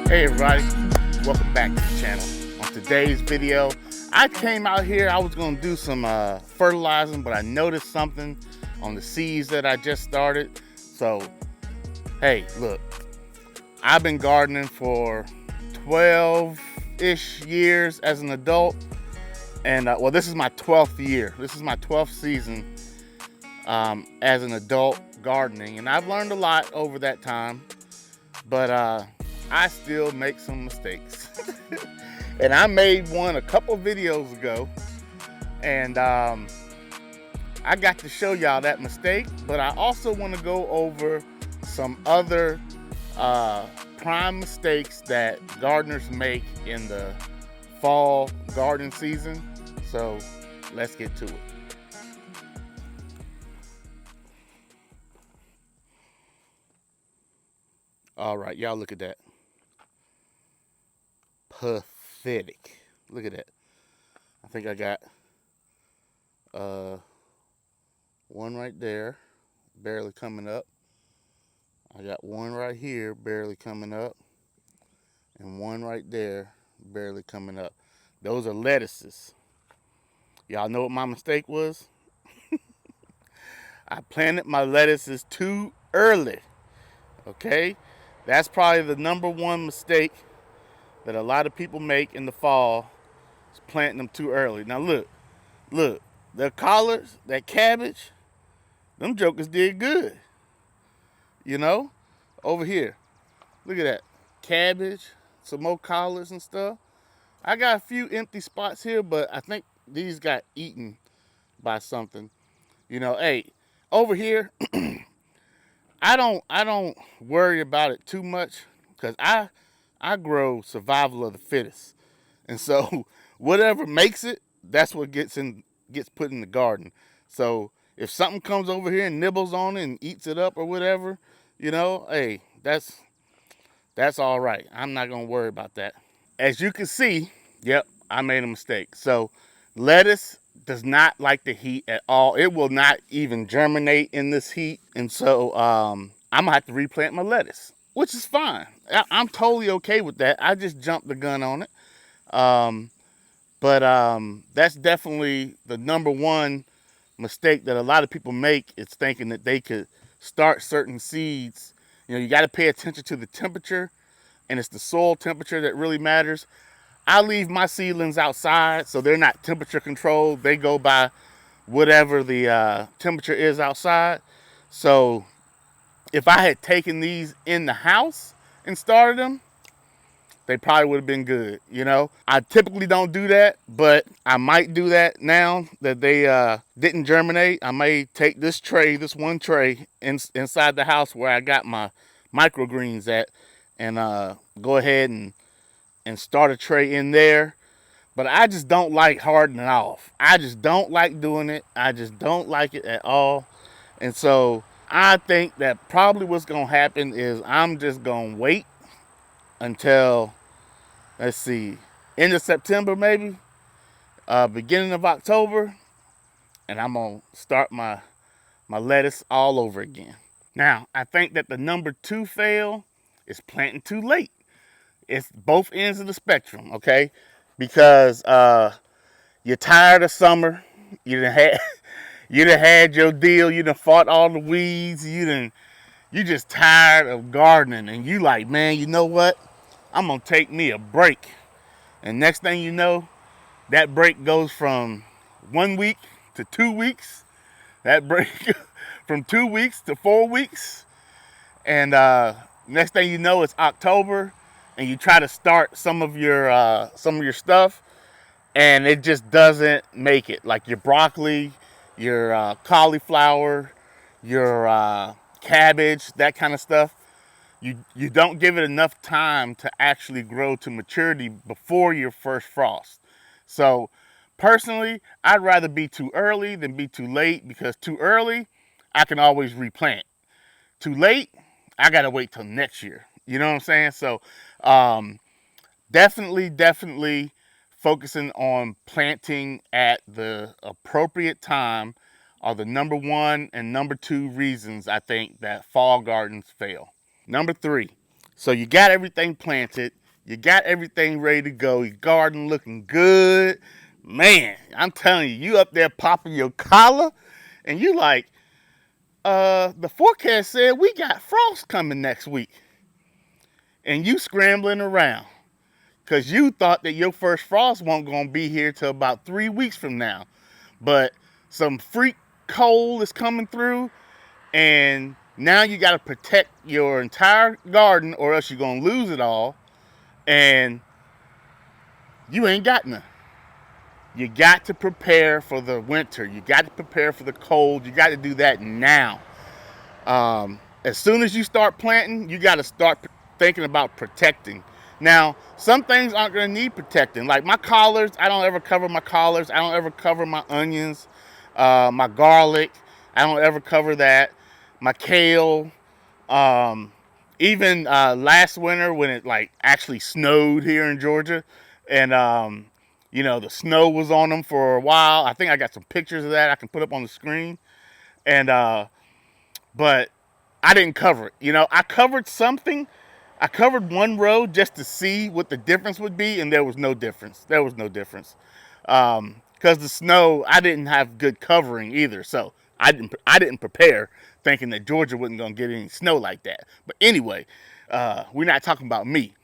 Hey everybody, welcome back to the channel. On today's video, I came out here, I was gonna do some fertilizing, but I noticed something on the seeds that I just started. So, hey, look, I've been gardening for 12-ish years as an adult. And well, this is my 12th year. This is my 12th season as an adult gardening. And I've learned a lot over that time, but I still make some mistakes. And I made one a couple videos ago, and I got to show y'all that mistake, but I also want to go over some other prime mistakes that gardeners make in the fall garden season. So let's get to it. All right, y'all look at that. Pathetic. Look at that. I think I got one right there, barely coming up. I got one right here, barely coming up, and one right there, barely coming up. Those are lettuces. Y'all know what my mistake was? I planted my lettuces too early. Okay? That's probably the number one mistake that a lot of people make in the fall, is planting them too early. Now look, the collards, that cabbage, them jokers did good. You know, over here, look at that, cabbage, some more collards and stuff. I got a few empty spots here, but I think these got eaten by something. You know, hey, over here, I don't worry about it too much, because I grow survival of the fittest. And so whatever makes it, that's what gets put in the garden. So if something comes over here and nibbles on it and eats it up or whatever, you know, hey, that's all right. I'm not gonna worry about that. As you can see, yep, I made a mistake. So lettuce does not like the heat at all. It will not even germinate in this heat. And so I'm gonna have to replant my lettuce, which is fine. I'm totally okay with that. I just jumped the gun on it. But that's definitely the number one mistake that a lot of people make, is thinking that they could start certain seeds. You know, you got to pay attention to the temperature, and it's the soil temperature that really matters. I leave my seedlings outside, so they're not temperature controlled. They go by whatever the temperature is outside. So if I had taken these in the house and started them, they probably would have been good. You know, I typically don't do that, but I might do that now that they didn't germinate. I may take this one tray inside the house where I got my microgreens at, and go ahead and start a tray in there. But I just don't like hardening off. I just don't like doing it. I just don't like it at all. And so I think that probably what's gonna happen is I'm just gonna wait until, let's see, end of September maybe, beginning of October, and I'm gonna start my lettuce all over again. Now, I think that the number two fail is planting too late. It's both ends of the spectrum, okay? Because you're tired of summer. You done had your deal. You done fought all the weeds. You just tired of gardening, and you like, man, you know what? I'm gonna take me a break. And next thing you know, that break goes from 1 week to 2 weeks. That break from 2 weeks to 4 weeks. And next thing you know, it's October, and you try to start some of your stuff, and it just doesn't make it. Like your broccoli, your cauliflower, your cabbage, that kind of stuff. You don't give it enough time to actually grow to maturity before your first frost. So personally, I'd rather be too early than be too late, because too early, I can always replant. Too late, I gotta wait till next year. You know what I'm saying? So definitely focusing on planting at the appropriate time are the number one and number two reasons I think that fall gardens fail. Number 3. So you got everything planted. You got everything ready to go. Your garden looking good. Man, I'm telling you, you up there popping your collar and you like, the forecast said we got frost coming next week. And you scrambling around because you thought that your first frost won't gonna be here till about 3 weeks from now. But some freak cold is coming through, and now you got to protect your entire garden or else you're gonna lose it all, and you ain't got none. You got to prepare for the winter. You got to prepare for the cold. You got to do that now. As soon as you start planting, you got to start thinking about protecting. Now, some things aren't going to need protecting. Like my collards, I don't ever cover my collards. I don't ever cover my onions, my garlic. I don't ever cover that. My kale. Even last winter when it like actually snowed here in Georgia, and the snow was on them for a while. I think I got some pictures of that I can put up on the screen. And but I didn't cover it. I covered something. I covered one row just to see what the difference would be, and there was no difference. Because the snow, I didn't have good covering either. So I didn't prepare, thinking that Georgia wasn't gonna get any snow like that. But anyway, we're not talking about me.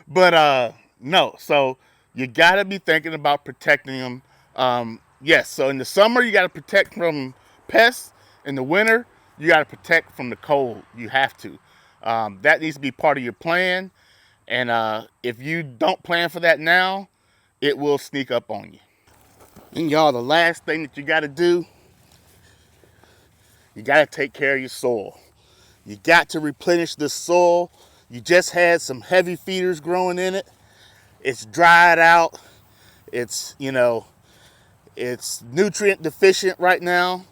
But no, so you gotta be thinking about protecting them. Yes, so in the summer you gotta protect from pests. In the winter, you gotta protect from the cold. You have to. That needs to be part of your plan. And if you don't plan for that now, it will sneak up on you. And y'all, the last thing that you gotta do, you gotta take care of your soil. You got to replenish the soil. You just had some heavy feeders growing in it. It's dried out. It's nutrient deficient right now.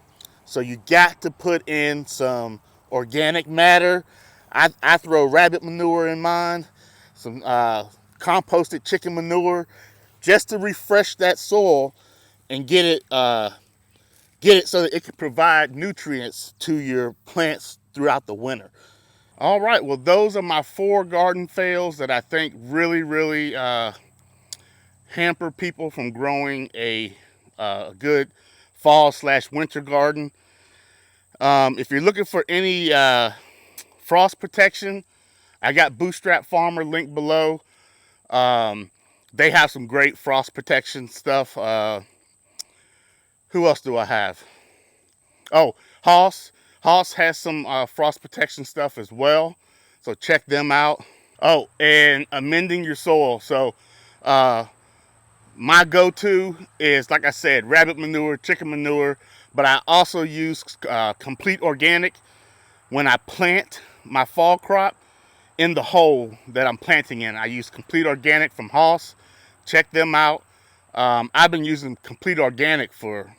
So you got to put in some organic matter. I throw rabbit manure in mine, some composted chicken manure, just to refresh that soil and get it so that it can provide nutrients to your plants throughout the winter. All right, well, those are my 4 garden fails that I think really, really hamper people from growing a good fall/winter garden. If you're looking for any frost protection, I got Bootstrap Farmer linked below. They have some great frost protection stuff. Who else do I have? Oh, Hoss. Hoss has some frost protection stuff as well, so check them out. Oh, and amending your soil. So my go-to is, like I said, rabbit manure, chicken manure, but I also use complete organic when I plant my fall crop in the hole that I'm planting in. I use complete organic from Hoss. Check them out. I've been using complete organic for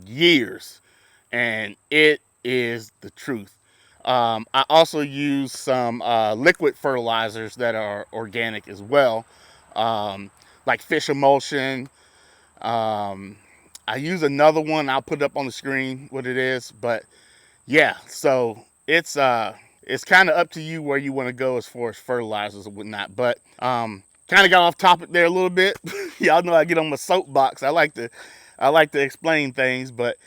years, and it is the truth. I also use some liquid fertilizers that are organic as well, like fish emulsion. I use another one. I'll put it up on the screen what it is. But yeah, so it's kind of up to you where you want to go as far as fertilizers and whatnot. But kind of got off topic there a little bit. Y'all know I get on my soapbox. I like to explain things. But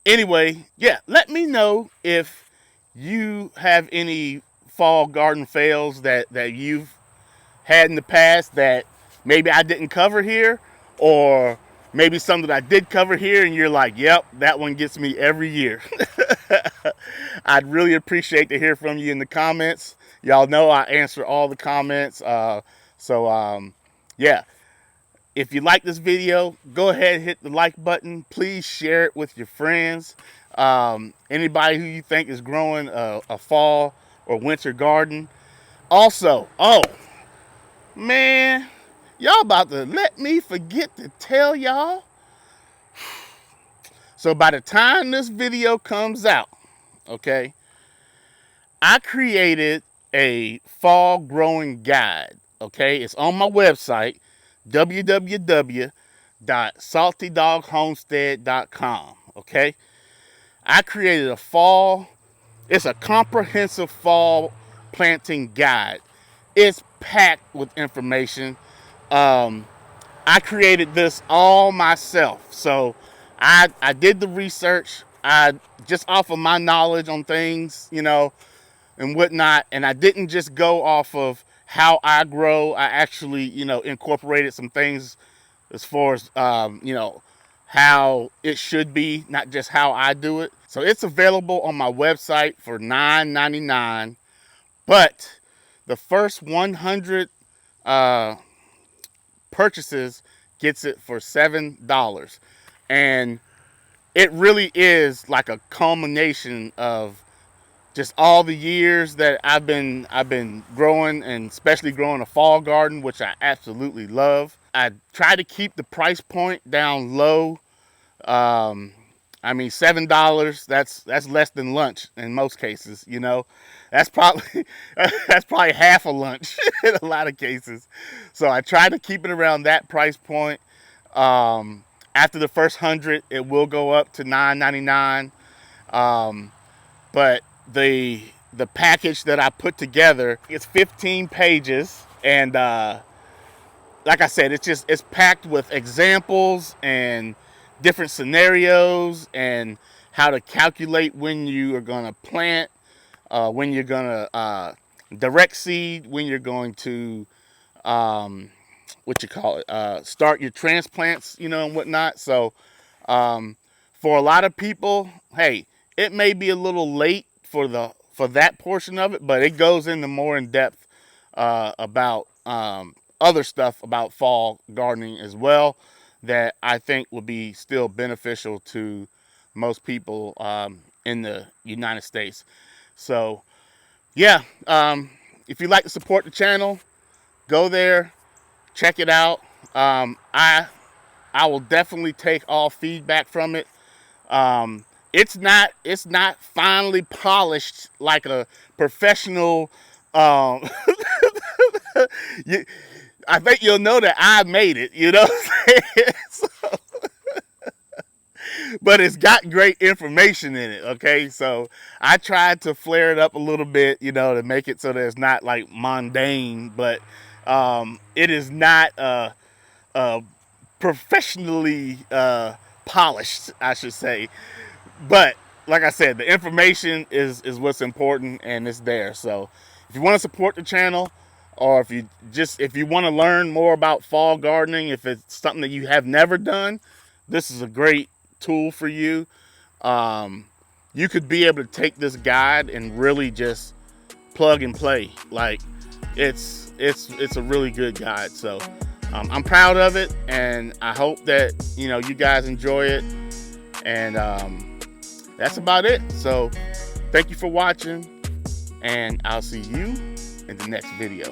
anyway, yeah, let me know if you have any fall garden fails that you've had in the past that maybe I didn't cover here, or maybe some that I did cover here and you're like, yep, that one gets me every year. I'd really appreciate to hear from you in the comments. Y'all know I answer all the comments. Yeah. If you like this video, go ahead and hit the like button. Please share it with your friends. Anybody who you think is growing a fall or winter garden. Also, oh, man, y'all about to let me forget to tell y'all. So by the time this video comes out, okay, I created a fall growing guide, okay? It's on my website, www.saltydoghomestead.com, okay? I created a fall. It's a comprehensive fall planting guide. It's packed with information. I created this all myself. So I did the research. I just off of my knowledge on things, and whatnot. And I didn't just go off of how I grow. I actually, incorporated some things as far as, how it should be, not just how I do it. So it's available on my website for $9.99. But the first 100 purchases gets it for $7. And it really is like a culmination of just all the years that I've been growing, and especially growing a fall garden, which I absolutely love. I try to keep the price point down low. $7, that's less than lunch in most cases, That's probably that's probably half a lunch in a lot of cases. So I try to keep it around that price point. After the first 100, it will go up to $9.99. But the package that I put together, it's 15 pages, and like I said, it's packed with examples and different scenarios, and how to calculate when you are going to plant, when you're going to direct seed, when you're going to start your transplants, and whatnot. So for a lot of people, hey, it may be a little late for that portion of it, but it goes into more in depth about other stuff about fall gardening as well, that I think will be still beneficial to most people in the United States. So yeah, if you'd like to support the channel, go there, check it out. I will definitely take all feedback from it. It's not finely polished like a professional. I think you'll know that I made it, So, but it's got great information in it, okay? So I tried to flare it up a little bit, to make it so that it's not like mundane, but it is not professionally polished, I should say. But like I said, the information is what's important, and it's there. So if you want to support the channel, or if you want to learn more about fall gardening, if it's something that you have never done, this is a great tool for you. You could be able to take this guide and really just plug and play. Like it's a really good guide. So I'm proud of it, and I hope that you guys enjoy it. And that's about it. So thank you for watching, and I'll see you in the next video.